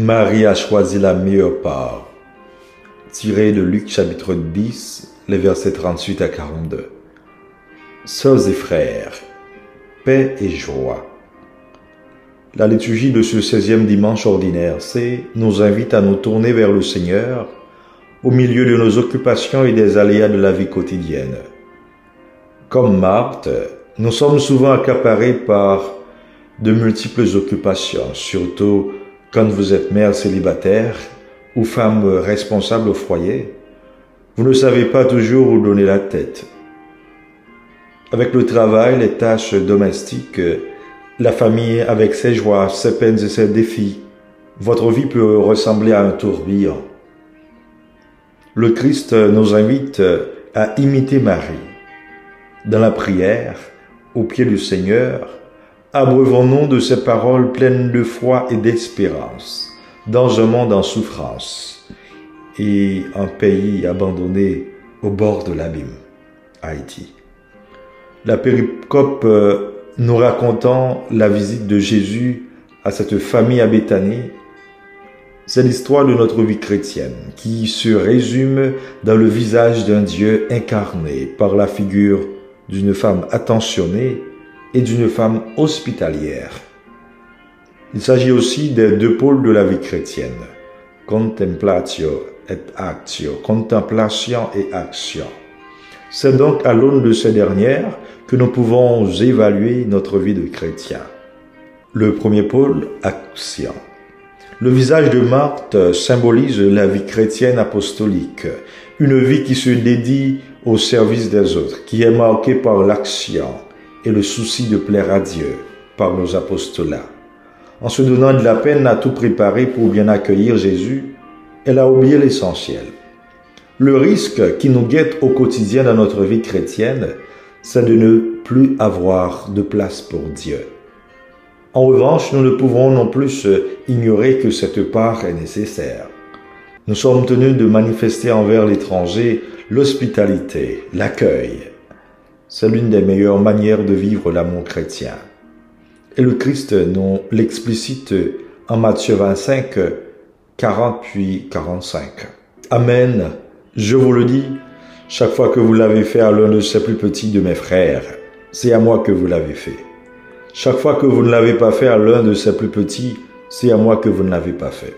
Marie a choisi la meilleure part. Tiré de Luc chapitre 10, les versets 38 à 42. Sœurs et frères, paix et joie. La liturgie de ce 16e dimanche ordinaire, nous invite à nous tourner vers le Seigneur au milieu de nos occupations et des aléas de la vie quotidienne. Comme Marthe, nous sommes souvent accaparés par de multiples occupations, surtout quand vous êtes mère célibataire ou femme responsable au foyer. Vous ne savez pas toujours où donner la tête. Avec le travail, les tâches domestiques, la famille avec ses joies, ses peines et ses défis, votre vie peut ressembler à un tourbillon. Le Christ nous invite à imiter Marie. Dans la prière, au pied du Seigneur, abreuvons-nous de ces paroles pleines de foi et d'espérance, dans un monde en souffrance et un pays abandonné au bord de l'abîme, Haïti. La péricope nous racontant la visite de Jésus à cette famille à Béthanie, c'est l'histoire de notre vie chrétienne qui se résume dans le visage d'un Dieu incarné par la figure d'une femme attentionnée et d'une femme hospitalière. Il s'agit aussi des deux pôles de la vie chrétienne, contemplatio et actio, contemplation et action. C'est donc à l'aune de ces dernières que nous pouvons évaluer notre vie de chrétien. Le premier pôle, action. Le visage de Marthe symbolise la vie chrétienne apostolique, une vie qui se dédie au service des autres, qui est marquée par l'action et le souci de plaire à Dieu par nos apostolats. En se donnant de la peine à tout préparer pour bien accueillir Jésus, elle a oublié l'essentiel. Le risque qui nous guette au quotidien dans notre vie chrétienne, c'est de ne plus avoir de place pour Dieu. En revanche, nous ne pouvons non plus ignorer que cette part est nécessaire. Nous sommes tenus de manifester envers l'étranger l'hospitalité, l'accueil. C'est l'une des meilleures manières de vivre l'amour chrétien. Et le Christ nous l'explicite en Matthieu 25, 40 puis 45. Amen, je vous le dis, chaque fois que vous l'avez fait à l'un de ces plus petits de mes frères, c'est à moi que vous l'avez fait. Chaque fois que vous ne l'avez pas fait à l'un de ces plus petits, c'est à moi que vous ne l'avez pas fait.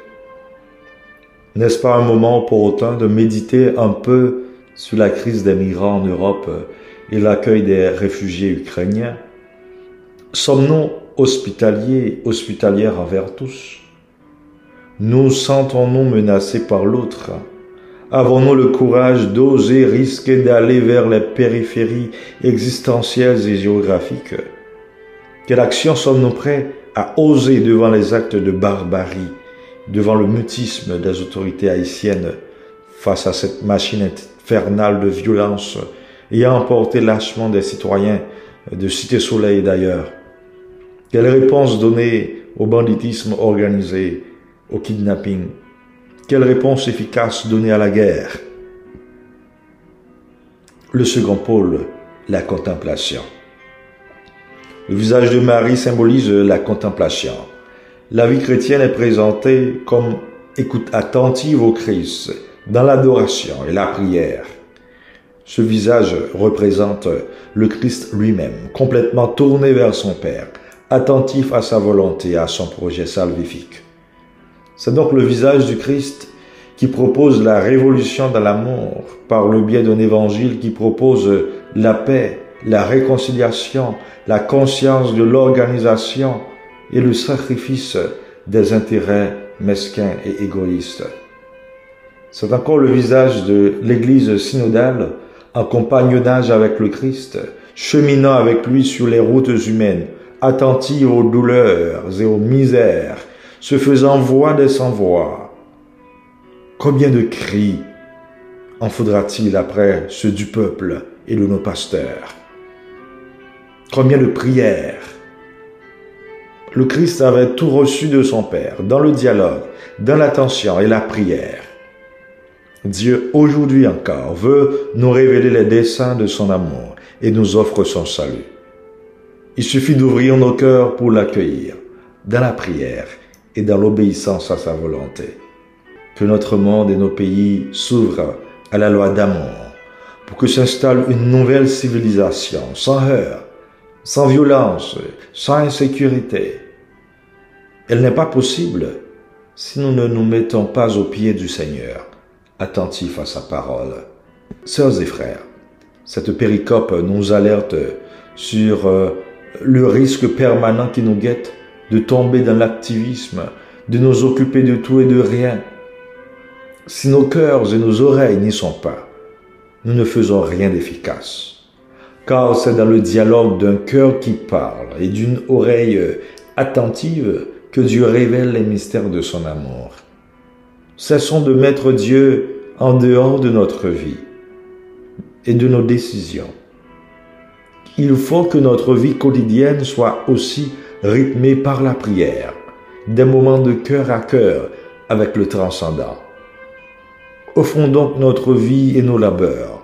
N'est-ce pas un moment pour autant de méditer un peu sur la crise des migrants en Europe et l'accueil des réfugiés ukrainiens? Sommes-nous hospitalières envers tous? Nous sentons-nous menacés par l'autre? Avons-nous le courage d'oser risquer d'aller vers les périphéries existentielles et géographiques? Quelle action sommes-nous prêts à oser devant les actes de barbarie, devant le mutisme des autorités haïtiennes, face à cette machine infernale de violence ayant emporté lâchement des citoyens de Cité Soleil d'ailleurs? Quelle réponse donner au banditisme organisé, au kidnapping? Quelle réponse efficace donner à la guerre? Le second pôle, la contemplation. Le visage de Marie symbolise la contemplation. La vie chrétienne est présentée comme écoute attentive au Christ, dans l'adoration et la prière. Ce visage représente le Christ lui-même, complètement tourné vers son Père, attentif à sa volonté et à son projet salvifique. C'est donc le visage du Christ qui propose la révolution dans l'amour par le biais d'un évangile qui propose la paix, la réconciliation, la conscience de l'organisation et le sacrifice des intérêts mesquins et égoïstes. C'est encore le visage de l'Église synodale en compagnonnage avec le Christ, cheminant avec lui sur les routes humaines, attentive aux douleurs et aux misères, se faisant voix des sans-voix. Combien de cris en faudra-t-il après ceux du peuple et de nos pasteurs? Combien de prières? Le Christ avait tout reçu de son Père, dans le dialogue, dans l'attention et la prière. Dieu, aujourd'hui encore, veut nous révéler les desseins de son amour et nous offre son salut. Il suffit d'ouvrir nos cœurs pour l'accueillir, dans la prière et dans l'obéissance à sa volonté. Que notre monde et nos pays s'ouvrent à la loi d'amour pour que s'installe une nouvelle civilisation sans heurts, sans violence, sans insécurité. Elle n'est pas possible si nous ne nous mettons pas aux pieds du Seigneur, attentifs à sa parole. Sœurs et frères, cette péricope nous alerte sur le risque permanent qui nous guette de tomber dans l'activisme, de nous occuper de tout et de rien. Si nos cœurs et nos oreilles n'y sont pas, nous ne faisons rien d'efficace. Car c'est dans le dialogue d'un cœur qui parle et d'une oreille attentive que Dieu révèle les mystères de son amour. Cessons de mettre Dieu en dehors de notre vie et de nos décisions. Il faut que notre vie quotidienne soit aussi rythmée par la prière, des moments de cœur à cœur avec le transcendant. Offrons donc notre vie et nos labeurs,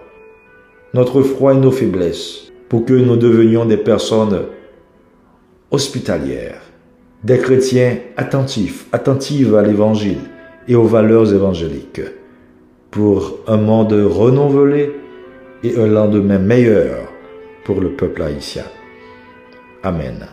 notre foi et nos faiblesses, pour que nous devenions des personnes hospitalières, des chrétiens attentives à l'Évangile et aux valeurs évangéliques, pour un monde renouvelé et un lendemain meilleur pour le peuple haïtien. Amen.